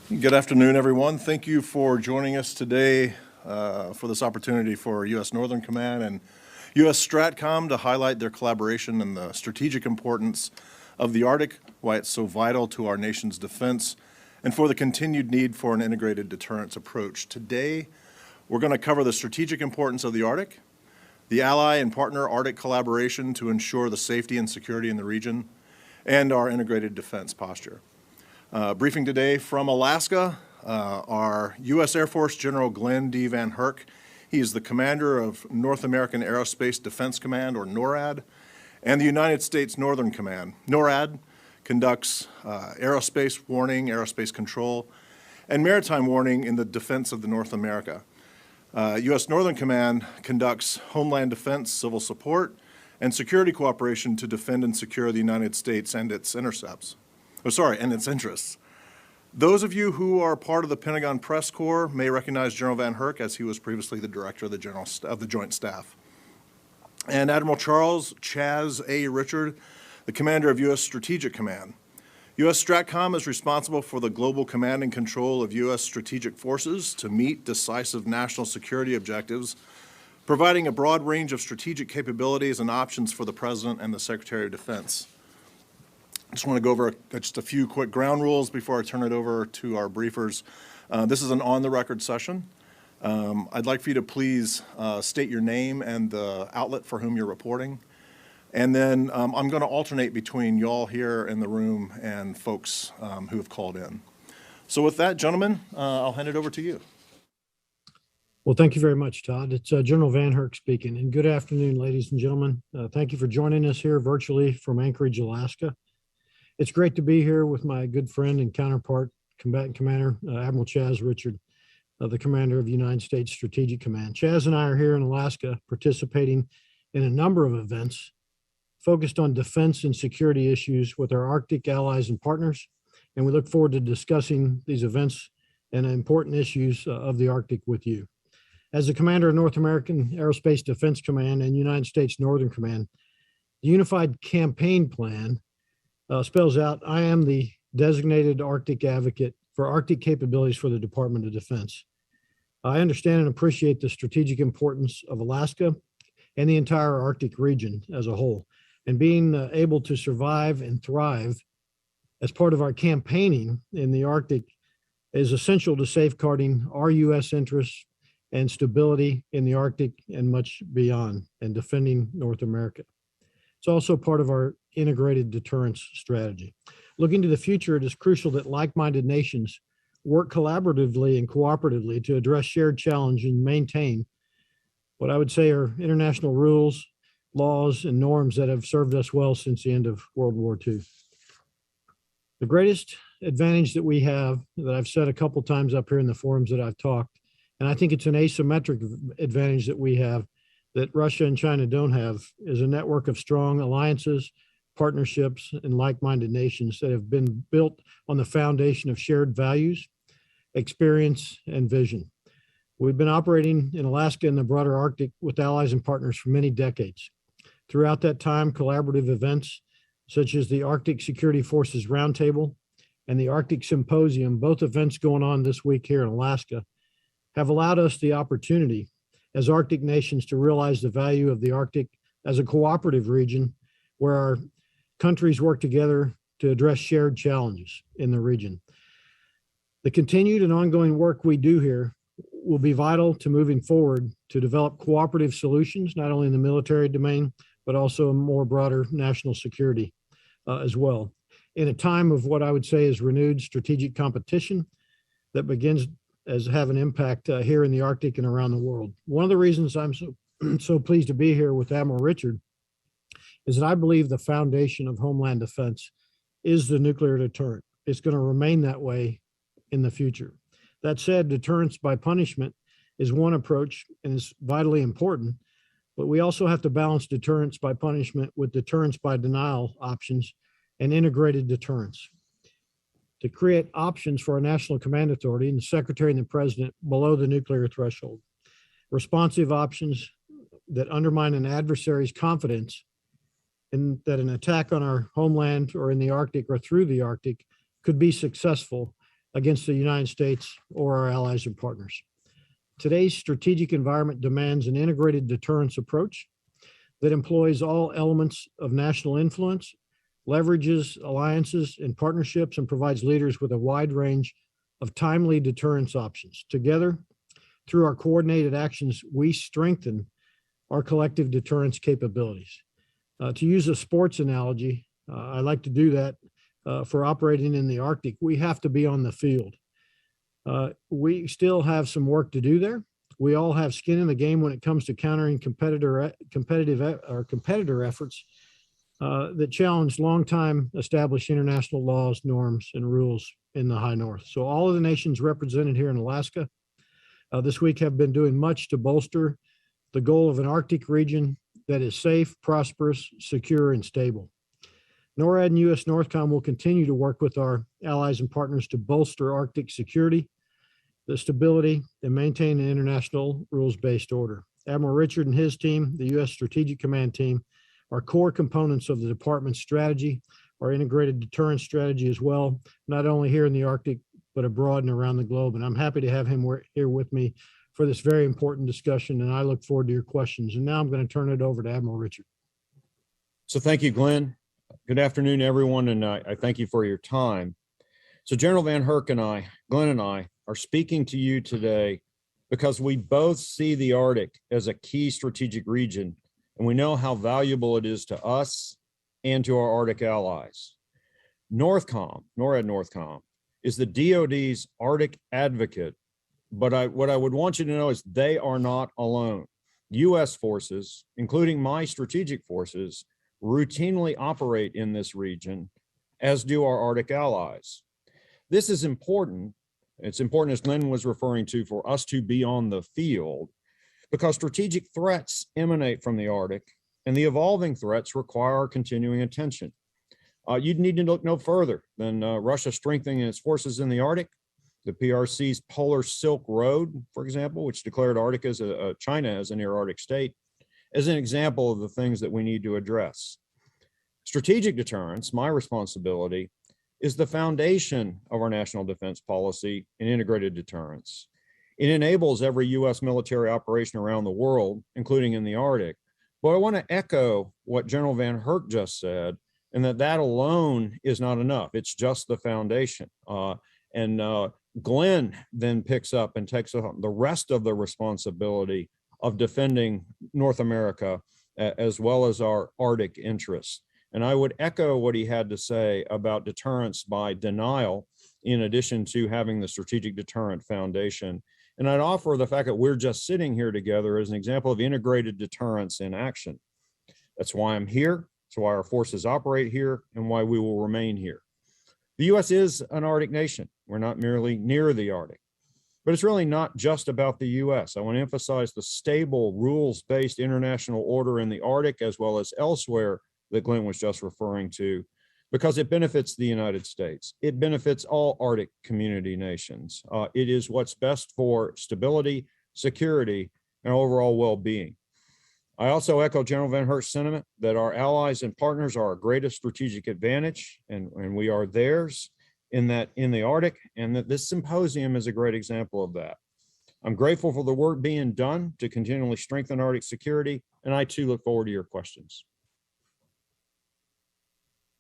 Good afternoon, everyone. Thank you for joining us today for this opportunity for U.S. Northern Command and U.S. Stratcom to highlight their collaboration and the strategic importance of the Arctic, why it's so vital to our nation's defense, and for the continued need for an integrated deterrence approach. Today, we're going to cover the strategic importance of the Arctic, the ally and partner Arctic collaboration to ensure the safety and security in the region, and our integrated defense posture. Briefing today from Alaska, our U.S. Air Force General Glen D. VanHerck. He is the commander of North American Aerospace Defense Command, or NORAD, and the United States Northern Command. NORAD conducts aerospace warning, aerospace control, and maritime warning in the defense of the North America. U.S. Northern Command conducts homeland defense, civil support, and security cooperation to defend and secure the United States and its interests. Those of you who are part of the Pentagon Press Corps may recognize General VanHerck, as he was previously the director of the Joint Staff. And Admiral Charles Chaz A. Richard, the commander of U.S. Strategic Command. U.S. Stratcom is responsible for the global command and control of U.S. strategic forces to meet decisive national security objectives, providing a broad range of strategic capabilities and options for the President and the Secretary of Defense. I just want to go over just a few quick ground rules before I turn it over to our briefers. This is an on-the-record session. I'd like for you to please state your name and the outlet for whom you're reporting. And then I'm going to alternate between y'all here in the room and folks who have called in. So with that, gentlemen, I'll hand it over to you. Well, thank you very much, Todd. It's General VanHerck speaking. And good afternoon, ladies and gentlemen. Thank you for joining us here virtually from Anchorage, Alaska. It's great to be here with my good friend and counterpart, Combatant Commander Admiral Chaz Richard, the commander of the United States Strategic Command. Chaz and I are here in Alaska participating in a number of events focused on defense and security issues with our Arctic allies and partners, and we look forward to discussing these events and important issues of the Arctic with you. As the commander of North American Aerospace Defense Command and United States Northern Command, the Unified Campaign Plan spells out, I am the designated Arctic advocate for Arctic capabilities for the Department of Defense. I understand and appreciate the strategic importance of Alaska and the entire Arctic region as a whole, and being able to survive and thrive as part of our campaigning in the Arctic is essential to safeguarding our U.S. interests and stability in the Arctic and much beyond, and defending North America. It's also part of our integrated deterrence strategy. Looking to the future, it is crucial that like-minded nations work collaboratively and cooperatively to address shared challenge and maintain what I would say are international rules, laws, and norms that have served us well since the end of World War II. The greatest advantage that we have, that I've said a couple times up here in the forums that I've talked, and I think it's an asymmetric advantage that we have that Russia and China don't have, is a network of strong alliances, partnerships, and like-minded nations that have been built on the foundation of shared values, experience, and vision. We've been operating in Alaska and the broader Arctic with allies and partners for many decades. Throughout that time, collaborative events such as the Arctic Security Forces Roundtable and the Arctic Symposium, both events going on this week here in Alaska, have allowed us the opportunity as Arctic nations to realize the value of the Arctic as a cooperative region where our countries work together to address shared challenges in the region. The continued and ongoing work we do here will be vital to moving forward to develop cooperative solutions, not only in the military domain, but also a more broader national security as well. In a time of what I would say is renewed strategic competition that begins as have an impact here in the Arctic and around the world. One of the reasons I'm so pleased to be here with Admiral Richard is that I believe the foundation of homeland defense is the nuclear deterrent. It's going to remain that way in the future. That said, deterrence by punishment is one approach and is vitally important, but we also have to balance deterrence by punishment with deterrence by denial options and integrated deterrence. To create options for our National Command Authority and the Secretary and the President below the nuclear threshold. Responsive options that undermine an adversary's confidence in that an attack on our homeland or in the Arctic or through the Arctic could be successful against the United States or our allies and partners. Today's strategic environment demands an integrated deterrence approach that employs all elements of national influence, leverages alliances and partnerships, and provides leaders with a wide range of timely deterrence options. Together, through our coordinated actions, we strengthen our collective deterrence capabilities. To use a sports analogy, I like to do that for operating in the Arctic. We have to be on the field. We still have some work to do there. We all have skin in the game when it comes to countering competitor efforts that challenge long-time established international laws, norms, and rules in the high north. So all of the nations represented here in Alaska this week have been doing much to bolster the goal of an Arctic region that is safe, prosperous, secure, and stable. NORAD and U.S. Northcom will continue to work with our allies and partners to bolster Arctic security, the stability, and maintain an international rules-based order. Admiral Richard and his team, the U.S. Strategic Command Team, are core components of the department's strategy, our integrated deterrence strategy as well, not only here in the Arctic, but abroad and around the globe. And I'm happy to have him here with me for this very important discussion, and I look forward to your questions. And now I'm going to turn it over to Admiral Richard. So thank you, Glenn. Good afternoon, everyone, and I thank you for your time. So General VanHerck and I, Glenn and I, are speaking to you today because we both see the Arctic as a key strategic region, and we know how valuable it is to us and to our Arctic allies. NORAD Northcom, is the DoD's Arctic advocate, but what I would want you to know is they are not alone. U.S. forces, including my strategic forces, routinely operate in this region, as do our Arctic allies. This is important. It's important, as Glenn was referring to, for us to be on the field because strategic threats emanate from the Arctic, and the evolving threats require our continuing attention. You'd need to look no further than Russia strengthening its forces in the Arctic, the PRC's Polar Silk Road, for example, which declared Arctic as China as a near Arctic state, as an example of the things that we need to address. Strategic deterrence, my responsibility, is the foundation of our national defense policy and integrated deterrence. It enables every U.S. military operation around the world, including in the Arctic. But I want to echo what General VanHerck just said, and that alone is not enough. It's just the foundation. Glenn then picks up and takes up the rest of the responsibility of defending North America as well as our Arctic interests. And I would echo what he had to say about deterrence by denial, in addition to having the strategic deterrent foundation. And I'd offer the fact that we're just sitting here together as an example of integrated deterrence in action. That's why I'm here. That's why our forces operate here and why we will remain here. The U.S. is an Arctic nation. We're not merely near the Arctic. But it's really not just about the U.S. I want to emphasize the stable, rules-based international order in the Arctic as well as elsewhere that Glenn was just referring to, because it benefits the United States. It benefits all Arctic community nations. It is what's best for stability, security, and overall well-being. I also echo General VanHerck's sentiment that our allies and partners are our greatest strategic advantage, and we are theirs in the Arctic, and that this symposium is a great example of that. I'm grateful for the work being done to continually strengthen Arctic security, and I too look forward to your questions.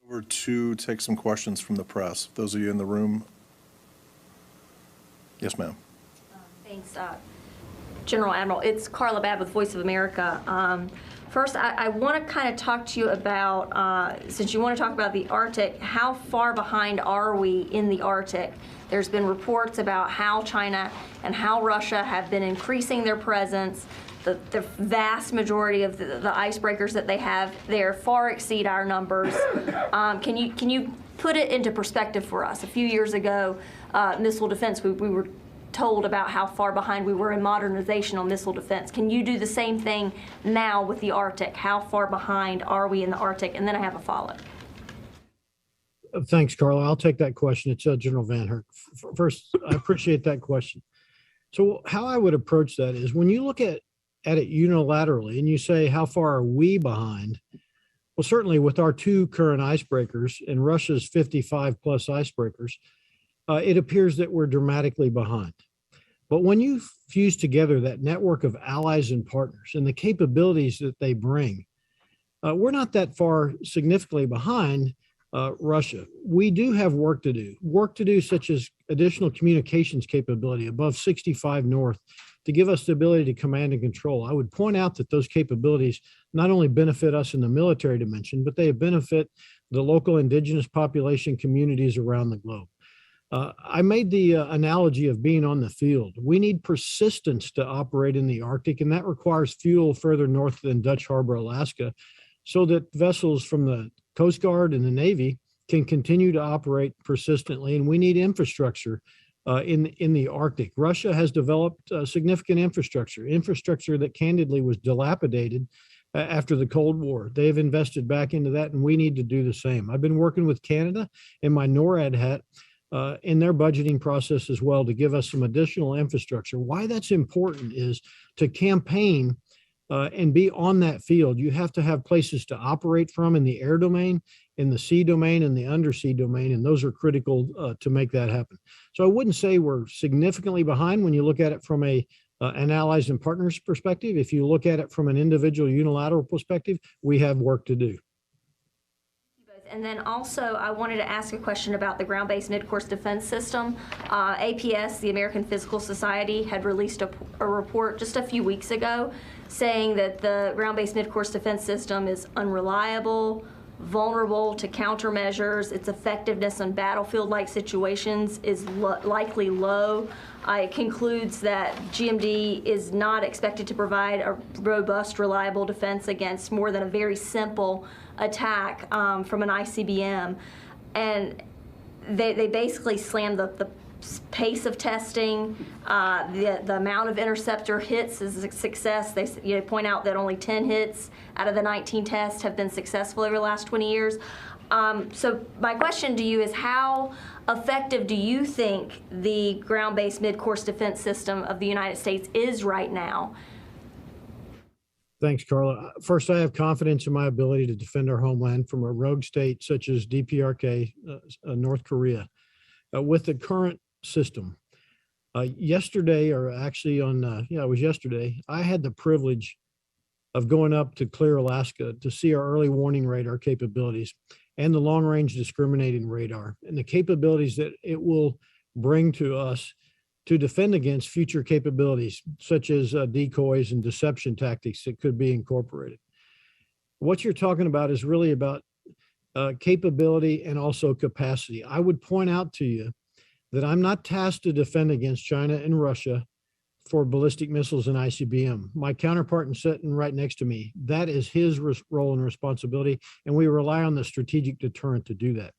Over to take some questions from the press. Those of you in the room. Yes, ma'am. Thanks, General Admiral. It's Carla Babb with Voice of America. First, I want to kind of talk to you about, since you want to talk about the Arctic, how far behind are we in the Arctic? There's been reports about how China and how Russia have been increasing their presence. The vast majority of the icebreakers that they have there far exceed our numbers. Can you put it into perspective for us? A few years ago, missile defense, we were told about how far behind we were in modernization on missile defense. Can you do the same thing now with the Arctic? How far behind are we in the Arctic? And then I have a follow-up. Thanks, Carla. I'll take that question. It's General VanHerck. First, I appreciate that question. So how I would approach that is when you look at it unilaterally and you say, how far are we behind? Well, certainly with our two current icebreakers and Russia's 55 plus icebreakers, it appears that we're dramatically behind. But when you fuse together that network of allies and partners and the capabilities that they bring, we're not that far significantly behind Russia. We do have work to do, such as additional communications capability above 65 North to give us the ability to command and control. I would point out that those capabilities not only benefit us in the military dimension, but they benefit the local indigenous population communities around the globe. I made the analogy of being on the field. We need persistence to operate in the Arctic, and that requires fuel further north than Dutch Harbor, Alaska, so that vessels from the Coast Guard and the Navy can continue to operate persistently. And we need infrastructure in the Arctic. Russia has developed significant infrastructure that candidly was dilapidated after the Cold War. They've invested back into that, and we need to do the same. I've been working with Canada in my NORAD hat in their budgeting process as well to give us some additional infrastructure. Why that's important is to campaign and be on that field. You have to have places to operate from in the air domain, in the sea domain, and the undersea domain, and those are critical to make that happen. So I wouldn't say we're significantly behind when you look at it from an allies and partners perspective. If you look at it from an individual unilateral perspective, we have work to do. And then also, I wanted to ask a question about the ground-based mid-course defense system. APS, the American Physical Society, had released a report just a few weeks ago saying that the ground-based mid-course defense system is unreliable, vulnerable to countermeasures, its effectiveness on battlefield-like situations is likely low. It concludes that GMD is not expected to provide a robust, reliable defense against more than a very simple attack from an ICBM. And they basically slammed the pace of testing, the amount of interceptor hits is a success. They point out that only 10 hits out of the 19 tests have been successful over the last 20 years. So my question to you is, how effective do you think the ground-based mid-course defense system of the United States is right now? Thanks, Carla. First, I have confidence in my ability to defend our homeland from a rogue state such as DPRK, North Korea. With the current system, yesterday, or actually it was yesterday, I had the privilege of going up to Clear, Alaska to see our early warning radar capabilities and the long-range discriminating radar and the capabilities that it will bring to us to defend against future capabilities, such as decoys and deception tactics that could be incorporated. What you're talking about is really about capability and also capacity. I would point out to you that I'm not tasked to defend against China and Russia for ballistic missiles and ICBM. My counterpart sitting right next to me, that is his role and responsibility, and we rely on the strategic deterrent to do that.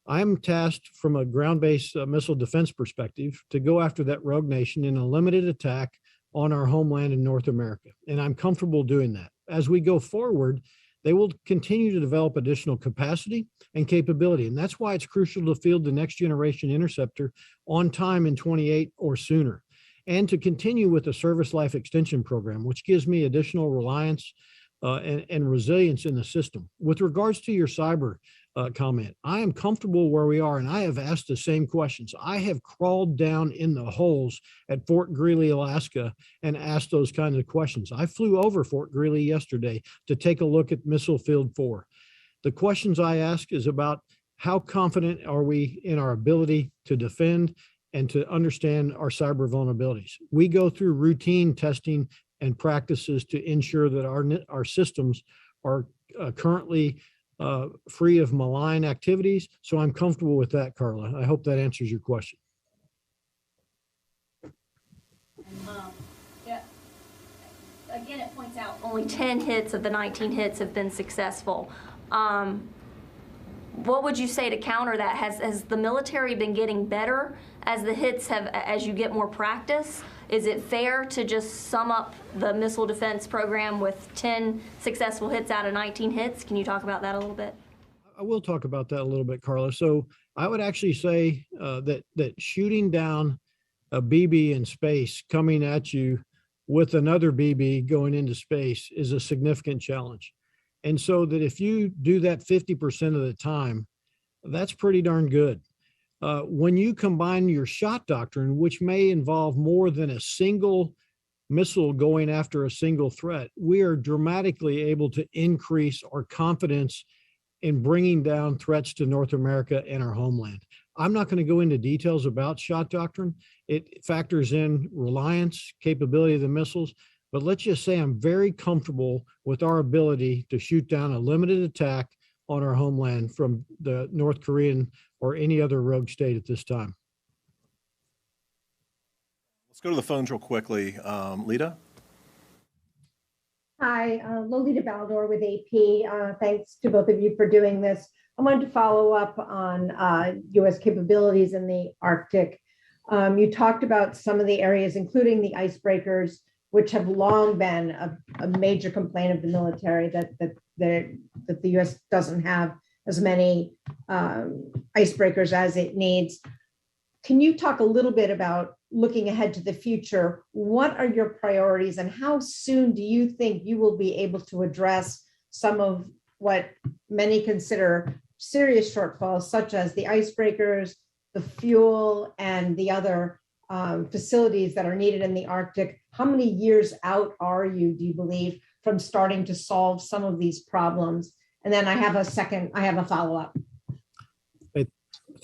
I'm tasked from a ground-based missile defense perspective to go after that rogue nation in a limited attack on our homeland in North America, and I'm comfortable doing that. As we go forward, they will continue to develop additional capacity and capability, and that's why it's crucial to field the next generation interceptor on time in 28 or sooner, and to continue with the service life extension program, which gives me additional reliance and resilience in the system. With regards to your cyber comment, I am comfortable where we are, and I have asked the same questions. I have crawled down in the holes at Fort Greely, Alaska, and asked those kinds of questions. I flew over Fort Greely yesterday to take a look at Missile Field 4. The questions I ask is about how confident are we in our ability to defend and to understand our cyber vulnerabilities. We go through routine testing and practices to ensure that our systems are currently free of malign activities. So I'm comfortable with that, Carla. I hope that answers your question. Yeah. Again, it points out only 10 hits of the 19 hits have been successful. What would you say to counter that? Has the military been getting better as the hits have, as you get more practice? Is it fair to just sum up the missile defense program with 10 successful hits out of 19 hits? Can you talk about that a little bit? I will talk about that a little bit, Carla. So I would actually say that shooting down a BB in space coming at you with another BB going into space is a significant challenge. And so that if you do that 50% of the time, that's pretty darn good. When you combine your shot doctrine, which may involve more than a single missile going after a single threat, we are dramatically able to increase our confidence in bringing down threats to North America and our homeland. I'm not going to go into details about shot doctrine. It factors in reliance, capability of the missiles, but let's just say I'm very comfortable with our ability to shoot down a limited attack on our homeland from the North Korean or any other rogue state at this time. Let's go to the phones real quickly. Lita? Hi, Lolita Baldor with AP. Thanks to both of you for doing this. I wanted to follow up on U.S. capabilities in the Arctic. You talked about some of the areas, including the icebreakers, which have long been a major complaint of the military, that the U.S. doesn't have as many icebreakers as it needs. Can you talk a little bit about looking ahead to the future? What are your priorities, and how soon do you think you will be able to address some of what many consider serious shortfalls, such as the icebreakers, the fuel, and the other facilities that are needed in the Arctic? How many years out are you, do you believe, from starting to solve some of these problems? And then I have a follow-up.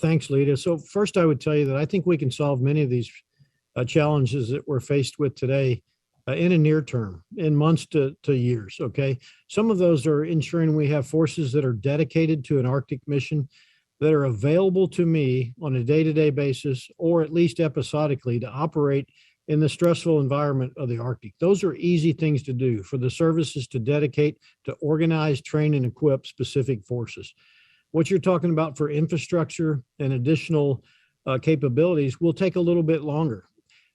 Thanks, Lita. So first, I would tell you that I think we can solve many of these challenges that we're faced with today in a near term, in months to years, okay? Some of those are ensuring we have forces that are dedicated to an Arctic mission, that are available to me on a day-to-day basis, or at least episodically, to operate in the stressful environment of the Arctic. Those are easy things to do for the services to dedicate, to organize, train, and equip specific forces. What you're talking about for infrastructure and additional capabilities will take a little bit longer.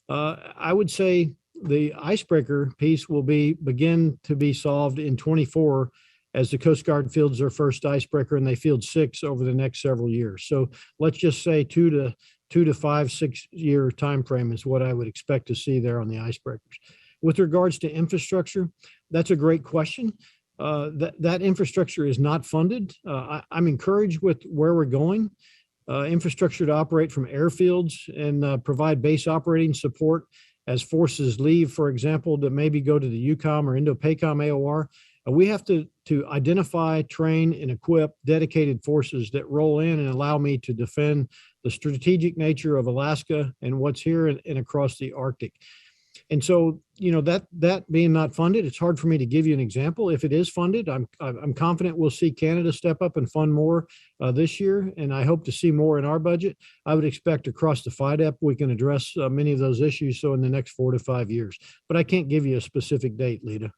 I would say the icebreaker piece will begin to be solved in 24 as the Coast Guard fields their first icebreaker, and they field 6 over the next several years. So let's just say 2 to 5, 6 year time frame is what I would expect to see there on the icebreakers. With regards to infrastructure, that's a great question. That infrastructure is not funded. I'm encouraged with where we're going. Infrastructure to operate from airfields and provide base operating support as forces leave, for example, to maybe go to the EUCOM or Indo-PACOM AOR. We have to identify, train, and equip dedicated forces that roll in and allow me to defend the strategic nature of Alaska and what's here and across the Arctic. And so, you know, that being not funded, it's hard for me to give you an example. If it is funded, I'm confident we'll see Canada step up and fund more this year, and I hope to see more in our budget. I would expect across the FIDEP we can address many of those issues, so in the next 4 to 5 years. But I can't give you a specific date, Lita.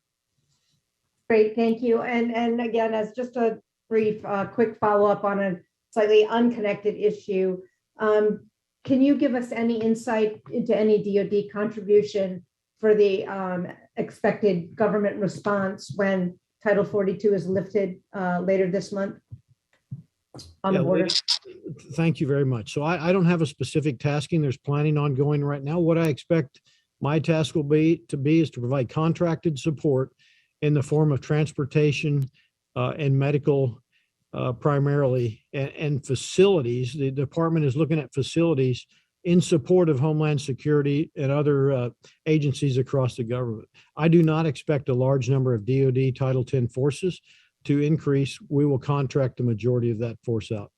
Great, thank you. And again, as just a brief, quick follow-up on a slightly unconnected issue, can you give us any insight into any DoD contribution for the expected government response when Title 42 is lifted later this month on the border? Thank you very much. So I don't have a specific tasking. There's planning ongoing right now. What I expect my task will be is to provide contracted support in the form of transportation and medical primarily, and facilities. The department is looking at facilities in support of Homeland Security and other agencies across the government. I do not expect a large number of DoD Title 10 forces to increase. We will contract the majority of that force out.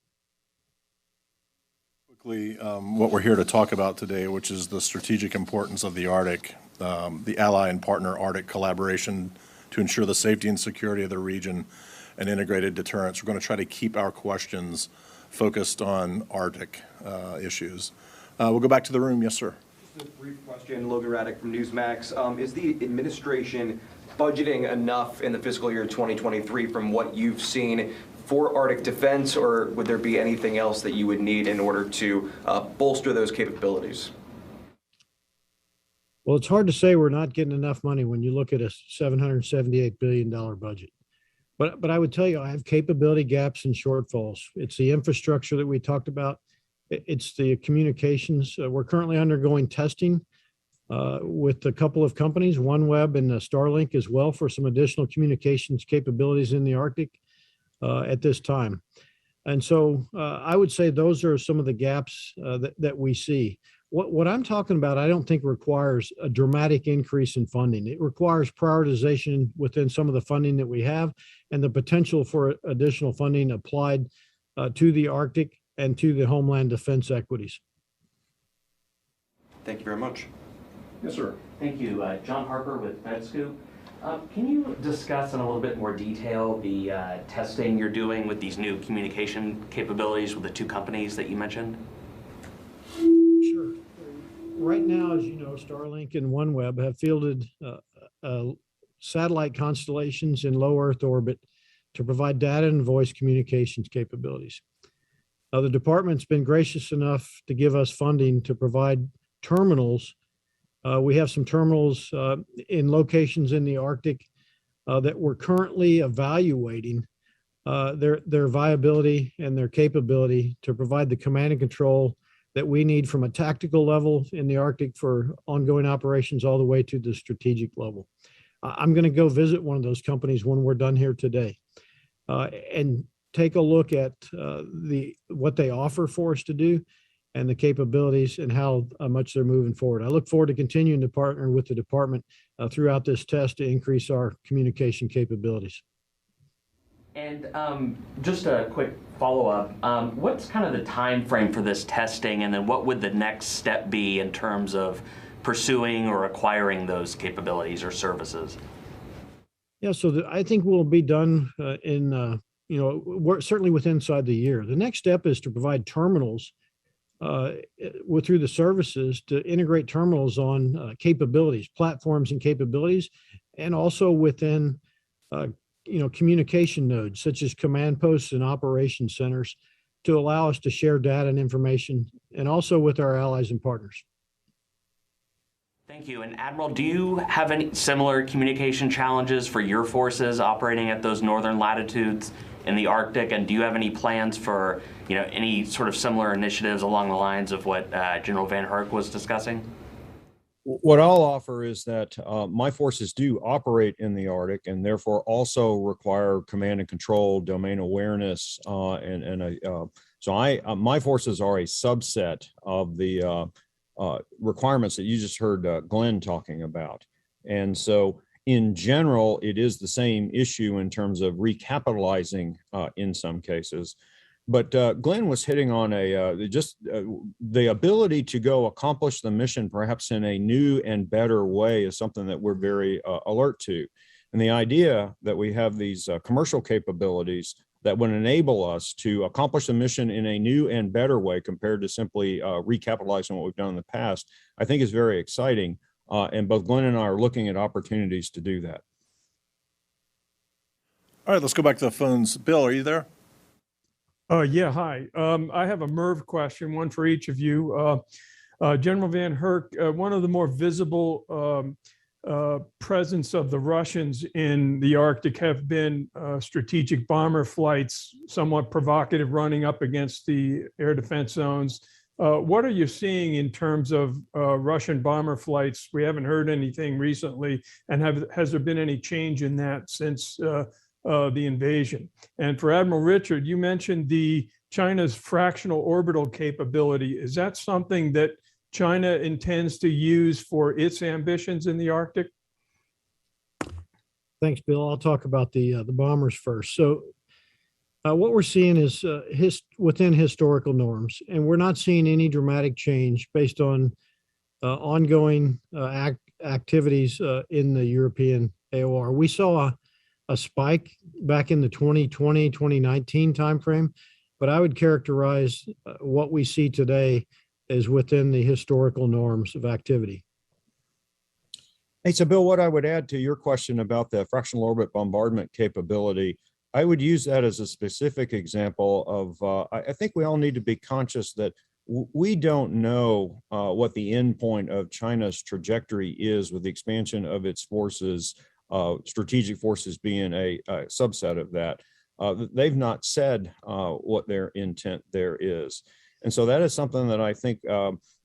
Quickly, what we're here to talk about today, which is the strategic importance of the Arctic, the ally and partner Arctic collaboration to ensure the safety and security of the region and integrated deterrence. We're going to try to keep our questions focused on Arctic issues. We'll go back to the room. Yes, sir. Just a brief question, Logan Raddick from Newsmax. Is the administration budgeting enough in the fiscal year 2023 from what you've seen for Arctic defense, or would there be anything else that you would need in order to bolster those capabilities? Well, it's hard to say we're not getting enough money when you look at a $778 billion budget. But I would tell you, I have capability gaps and shortfalls. It's the infrastructure that we talked about. It's the communications. We're currently undergoing testing with a couple of companies, OneWeb and Starlink as well, for some additional communications capabilities in the Arctic at this time. And so I would say those are some of the gaps that we see. What I'm talking about, I don't think requires a dramatic increase in funding. It requires prioritization within some of the funding that we have and the potential for additional funding applied to the Arctic and to the homeland defense equities. Thank you very much. Yes, sir. Thank you. John Harper with FedScoop. Can you discuss in a little bit more detail the testing you're doing with these new communication capabilities with the two companies that you mentioned? Sure. Right now, as you know, Starlink and OneWeb have fielded satellite constellations in low Earth orbit to provide data and voice communications capabilities. The department's been gracious enough to give us funding to provide terminals. We have some terminals in locations in the Arctic that we're currently evaluating their viability and their capability to provide the command and control that we need from a tactical level in the Arctic for ongoing operations all the way to the strategic level. I'm going to go visit one of those companies when we're done here today and take a look at what they offer for us to do and the capabilities and how much they're moving forward. I look forward to continuing to partner with the department throughout this test to increase our communication capabilities. And just a quick follow-up, what's kind of the time frame for this testing, and then what would the next step be in terms of pursuing or acquiring those capabilities or services? Yeah, so I think we'll be done we're certainly within inside the year. The next step is to provide terminals through the services to integrate terminals on capabilities, platforms and capabilities, and also within communication nodes such as command posts and operation centers to allow us to share data and information, and also with our allies and partners. Thank you. And Admiral, do you have any similar communication challenges for your forces operating at those northern latitudes in the Arctic? And do you have any plans for, any sort of similar initiatives along the lines of what General VanHerck was discussing? What I'll offer is that my forces do operate in the Arctic and therefore also require command and control, domain awareness, so my forces are a subset of the requirements that you just heard Glenn talking about. And so in general, it is the same issue in terms of recapitalizing in some cases. But Glenn was hitting on the ability to go accomplish the mission perhaps in a new and better way is something that we're very alert to. And the idea that we have these commercial capabilities that would enable us to accomplish the mission in a new and better way compared to simply recapitalizing what we've done in the past, I think is very exciting. And both Glenn and I are looking at opportunities to do that. All right, let's go back to the phones. Bill, are you there? Yeah, hi. I have a MERV question, one for each of you. General VanHerck, one of the more visible presence of the Russians in the Arctic have been strategic bomber flights, somewhat provocative, running up against the air defense zones. What are you seeing in terms of Russian bomber flights? We haven't heard anything recently, and has there been any change in that since the invasion? And for Admiral Richard, you mentioned China's fractional orbital capability. Is that something that China intends to use for its ambitions in the Arctic? Thanks, Bill. I'll talk about the bombers first. So what we're seeing is within historical norms, and we're not seeing any dramatic change based on ongoing activities in the European AOR. We saw a spike back in the 2020, 2019 timeframe, but I would characterize what we see today as within the historical norms of activity. Hey, so Bill, what I would add to your question about the fractional orbit bombardment capability, I would use that as a specific example of, I think we all need to be conscious that we don't know what the end point of China's trajectory is with the expansion of its forces, strategic forces being a subset of that. They've not said what their intent there is. And so that is something that I think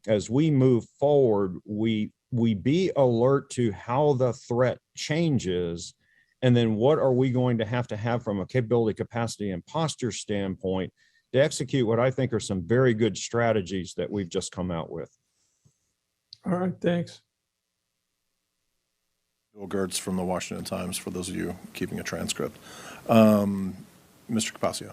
as we move forward, we be alert to how the threat changes, and then what are we going to have from a capability, capacity, and posture standpoint to execute what I think are some very good strategies that we've just come out with. All right, thanks. Bill Gertz from the Washington Times, for those of you keeping a transcript. Mr. Capascio.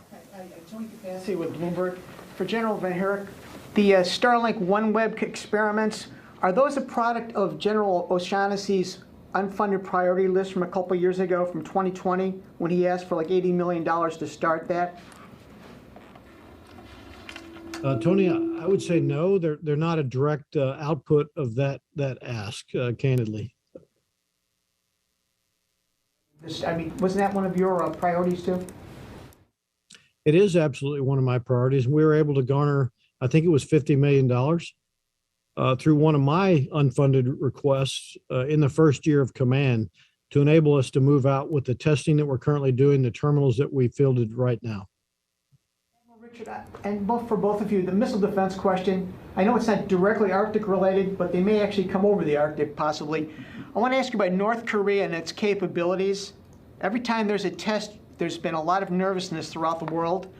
Tony Capassi with Bloomberg. For General VanHerck, the Starlink OneWeb experiments, are those a product of General O'Shaughnessy's unfunded priority list from a couple years ago, from 2020, when he asked for like $80 million to start that? Tony, I would say no. They're not a direct output of that ask, candidly. I mean, wasn't that one of your priorities too? It is absolutely one of my priorities. We were able to garner, I think it was $50 million through one of my unfunded requests in the first year of command to enable us to move out with the testing that we're currently doing, the terminals that we fielded right now. Richard, and for both of you, the missile defense question, I know it's not directly Arctic related, but they may actually come over the Arctic possibly. I want to ask you about North Korea and its capabilities. Every time there's a test, there's been a lot of nervousness throughout the world.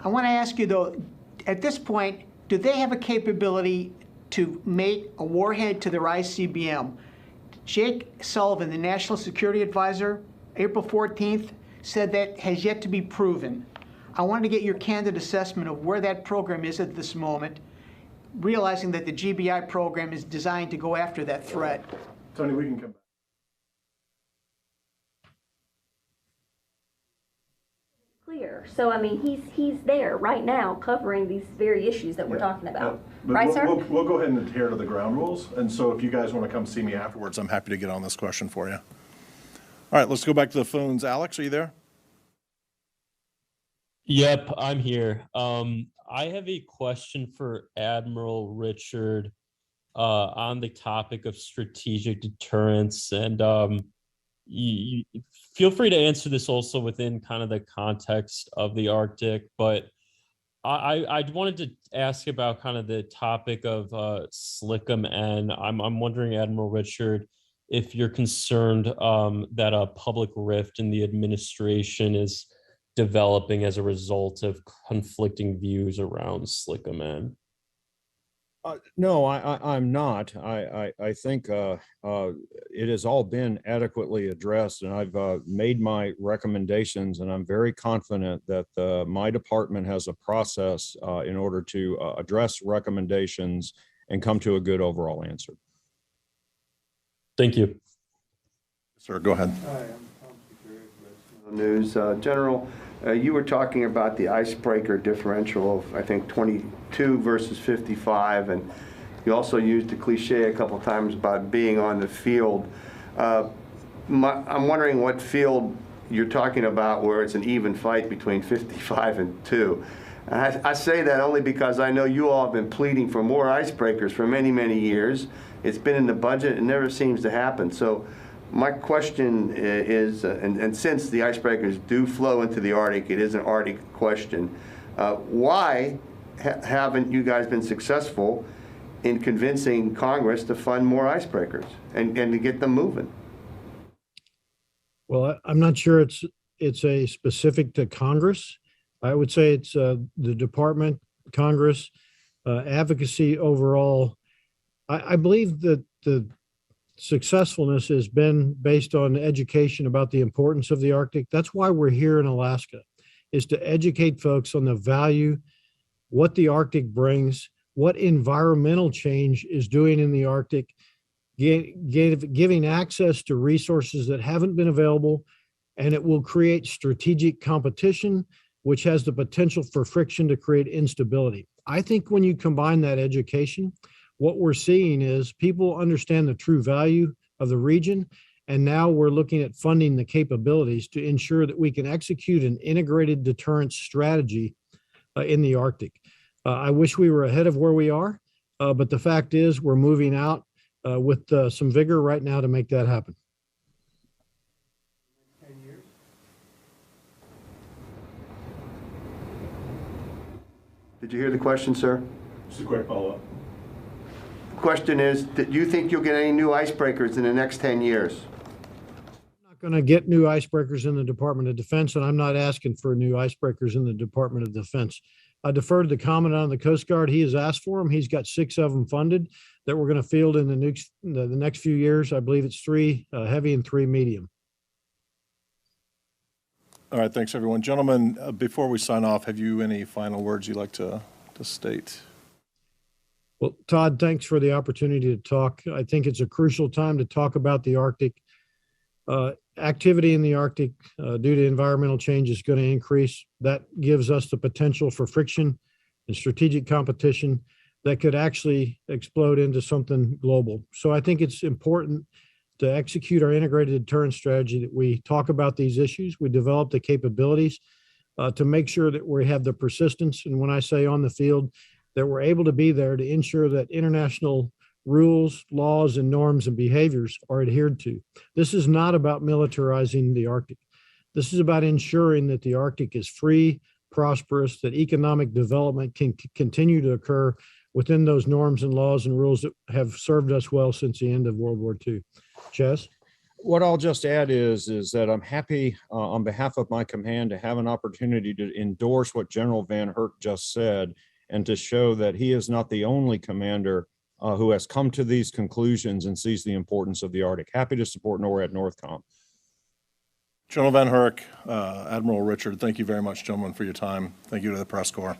I want to ask you though, at this point, do they have a capability to mate a warhead to their ICBM? Jake Sullivan, the National Security Advisor, April 14th, said that has yet to be proven. I wanted to get your candid assessment of where that program is at this moment, realizing that the GBI program is designed to go after that threat. Tony, we can come back. Clear. So, I mean, he's there right now covering these very issues that we're talking about. But Right, sir? We'll go ahead and adhere to the ground rules. And so if you guys want to come see me afterwards, I'm happy to get on this question for you. All right, let's go back to the phones. Alex, are you there? Yep, I'm here. I have a question for Admiral Richard on the topic of strategic deterrence. And you feel free to answer this also within kind of the context of the Arctic. But I wanted to ask about kind of the topic of Stratcom. And I'm wondering, Admiral Richard, if you're concerned that a public rift in the administration is developing as a result of conflicting views around Stratcom. No, I'm not. I think it has all been adequately addressed, and I've made my recommendations, and I'm very confident that my department has a process in order to address recommendations and come to a good overall answer. Thank you. Sir, go ahead. Hi, I'm Tom Security News. General, you were talking about the icebreaker differential of, I think, 22 versus 55, and you also used the cliche a couple times about being on the field. I'm wondering what field you're talking about where it's an even fight between 55 and 2. I say that only because I know you all have been pleading for more icebreakers for many, many years. It's been in the budget. It never seems to happen. So my question is, and since the icebreakers do flow into the Arctic, it is an Arctic question, why haven't you guys been successful in convincing Congress to fund more icebreakers and to get them moving? Well, I'm not sure it's a specific to Congress. I would say it's the department, Congress, advocacy overall. I believe that the successfulness has been based on education about the importance of the Arctic. That's why we're here in Alaska, is to educate folks on the value, what the Arctic brings, what environmental change is doing in the Arctic, giving access to resources that haven't been available, and it will create strategic competition, which has the potential for friction to create instability. I think when you combine that education, what we're seeing is people understand the true value of the region, and now we're looking at funding the capabilities to ensure that we can execute an integrated deterrence strategy in the Arctic. I wish we were ahead of where we are, but the fact is we're moving out with some vigor right now to make that happen. 10 years. Did you hear the question, sir? Just a quick follow-up. Question is, do you think you'll get any new icebreakers in the next 10 years? I'm not going to get new icebreakers in the Department of Defense, and I'm not asking for new icebreakers in the Department of Defense. I defer to the Commandant of the Coast Guard. He has asked for them. He's got 6 of them funded that we're going to field in the next few years. I believe it's 3 heavy and 3 medium. All right, thanks, everyone. Gentlemen, before we sign off, have you any final words you'd like to state? Well, Todd, thanks for the opportunity to talk. I think it's a crucial time to talk about the Arctic. Activity in the Arctic due to environmental change is going to increase. That gives us the potential for friction and strategic competition that could actually explode into something global. So I think it's important to execute our integrated deterrence strategy that we talk about these issues. We develop the capabilities to make sure that we have the persistence. And when I say on the field, that we're able to be there to ensure that international rules, laws, and norms and behaviors are adhered to. This is not about militarizing the Arctic. This is about ensuring that the Arctic is free, prosperous, that economic development can continue to occur within those norms and laws and rules that have served us well since the end of World War II. Chess? What I'll just add is that I'm happy on behalf of my command to have an opportunity to endorse what General VanHerck just said and to show that he is not the only commander who has come to these conclusions and sees the importance of the Arctic. Happy to support NORAD Northcom. General VanHerck, Admiral Richard, thank you very much, gentlemen, for your time. Thank you to the press corps.